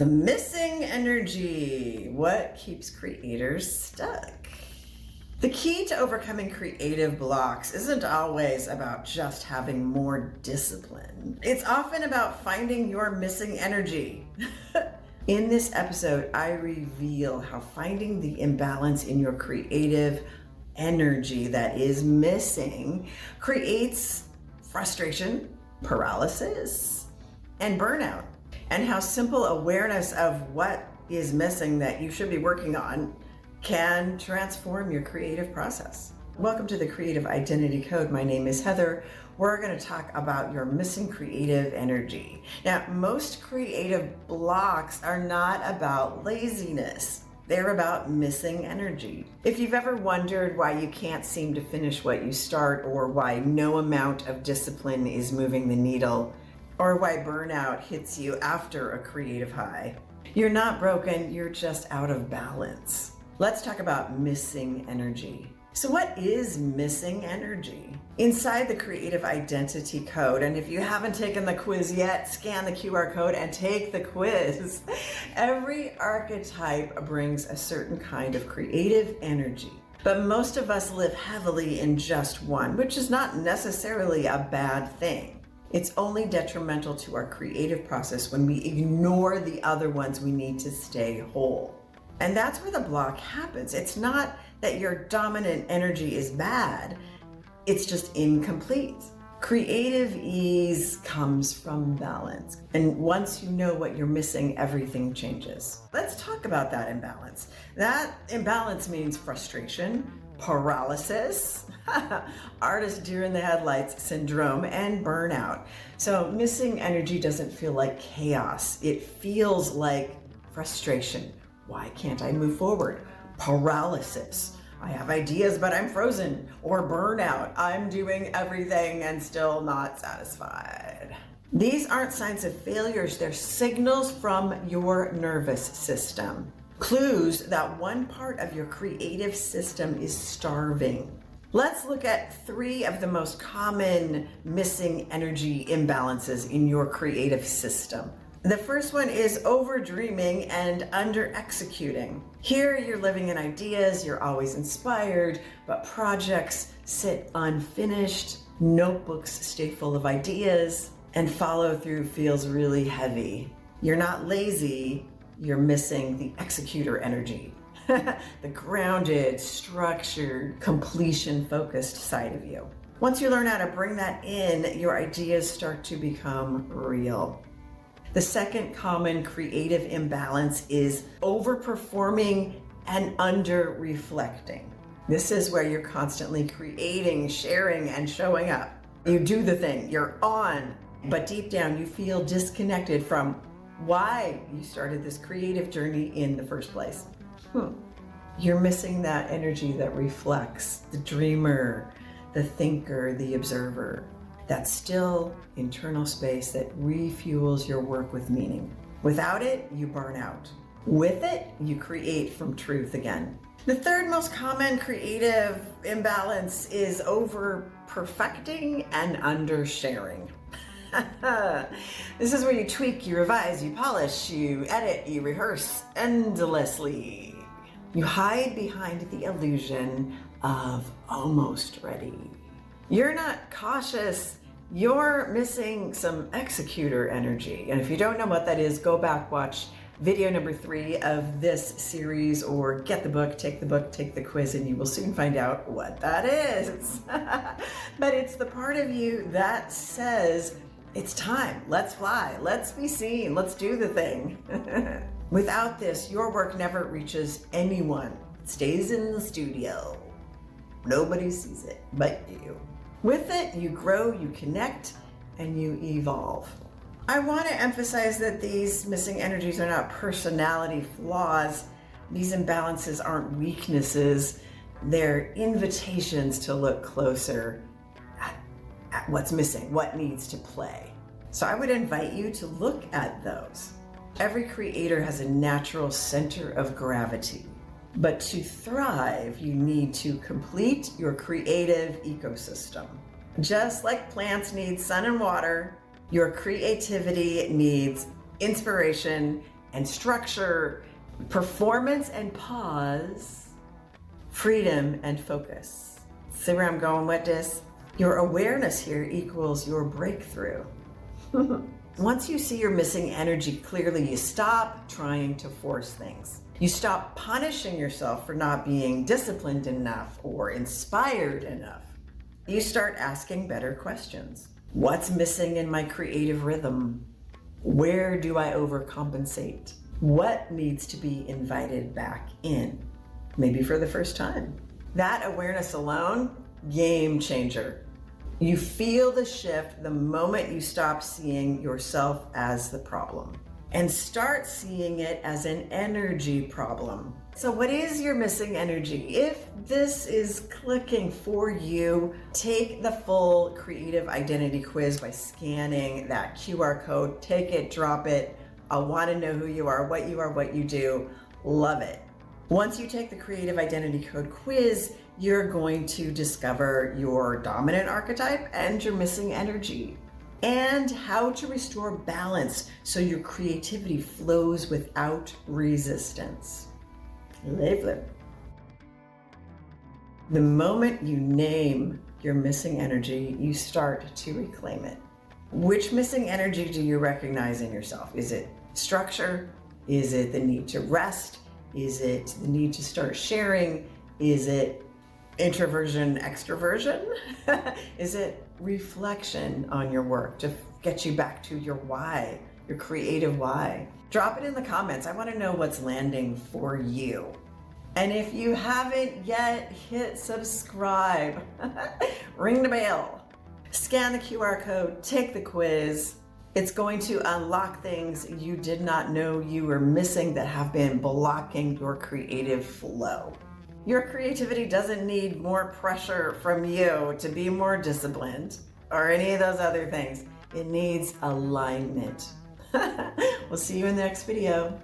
The missing energy. What keeps creators stuck? The key to overcoming creative blocks isn't always about just having more discipline. It's often about finding your missing energy. In this episode, I reveal how finding the imbalance in your creative energy that is missing creates frustration, paralysis, and burnout, and how simple awareness of what is missing that you should be working on can transform your creative process. Welcome to the Creative Identity Code. My name is Heather. We're going to talk about your missing creative energy. Now, most creative blocks are not about laziness. They're about missing energy. If you've ever wondered why you can't seem to finish what you start, or why no amount of discipline is moving the needle, or why burnout hits you after a creative high, you're not broken, you're just out of balance. Let's talk about missing energy. So what is missing energy? Inside the Creative Identity Code, and if you haven't taken the quiz yet, scan the QR code and take the quiz. Every archetype brings a certain kind of creative energy, but most of us live heavily in just one, which is not necessarily a bad thing. It's only detrimental to our creative process when we ignore the other ones we need to stay whole. And that's where the block happens. It's not that your dominant energy is bad, it's just incomplete. Creative ease comes from balance. And once you know what you're missing, everything changes. Let's talk about that imbalance. That imbalance means frustration, paralysis, artist deer in the headlights syndrome, and burnout. So missing energy doesn't feel like chaos. It feels like frustration. Why can't I move forward? Paralysis. I have ideas, but I'm frozen. Or burnout. I'm doing everything and still not satisfied. These aren't signs of failures. They're signals from your nervous system. Clues that one part of your creative system is starving. Let's look at 3 of the most common missing energy imbalances in your creative system. The first one is over-dreaming and under-executing. Here you're living in ideas, you're always inspired, but projects sit unfinished, notebooks stay full of ideas, and follow-through feels really heavy. You're not lazy, you're missing the executor energy. The grounded, structured, completion-focused side of you. Once you learn how to bring that in, your ideas start to become real. The second common creative imbalance is overperforming and under-reflecting. This is where you're constantly creating, sharing, and showing up. You do the thing, you're on, but deep down you feel disconnected from why you started this creative journey in the first place. You're missing that energy that reflects, the dreamer, the thinker, the observer. That still internal space that refuels your work with meaning. Without it, you burn out. With it, you create from truth again. The third most common creative imbalance is over-perfecting and under-sharing. This is where you tweak, you revise, you polish, you edit, you rehearse endlessly. You hide behind the illusion of almost ready. You're not cautious, you're missing some executor energy. And if you don't know what that is, go back, watch video number 3 of this series, or get the book, take the quiz, and you will soon find out what that is. But it's the part of you that says, it's time, let's fly, let's be seen, let's do the thing. Without this, your work never reaches anyone. It stays in the studio. Nobody sees it but you. With it, you grow, you connect, and you evolve. I want to emphasize that these missing energies are not personality flaws. These imbalances aren't weaknesses. They're invitations to look closer at what's missing, what needs to play. So I would invite you to look at those. Every creator has a natural center of gravity. But to thrive, you need to complete your creative ecosystem. Just like plants need sun and water, your creativity needs inspiration and structure, performance and pause, freedom and focus. See where I'm going with this? Your awareness here equals your breakthrough. Once you see your missing energy clearly, you stop trying to force things. You stop punishing yourself for not being disciplined enough or inspired enough. You start asking better questions. What's missing in my creative rhythm? Where do I overcompensate? What needs to be invited back in? Maybe for the first time. That awareness alone, game changer. You feel the shift the moment you stop seeing yourself as the problem and start seeing it as an energy problem. So what is your missing energy? If this is clicking for you, take the full creative identity quiz by scanning that QR code. Take it, drop it. I want to know who you are, what you do. Love it. Once you take the creative identity code quiz, you're going to discover your dominant archetype and your missing energy, and how to restore balance so your creativity flows without resistance. Lovely. The moment you name your missing energy, you start to reclaim it. Which missing energy do you recognize in yourself? Is it structure? Is it the need to rest? Is it the need to start sharing? Is it introversion, extroversion? Is it reflection on your work to get you back to your why, your creative why? Drop it in the comments. I want to know what's landing for you. And if you haven't yet, hit subscribe. Ring the bell. Scan the QR code, take the quiz. It's going to unlock things you did not know you were missing that have been blocking your creative flow. Your creativity doesn't need more pressure from you to be more disciplined or any of those other things. It needs alignment. We'll see you in the next video.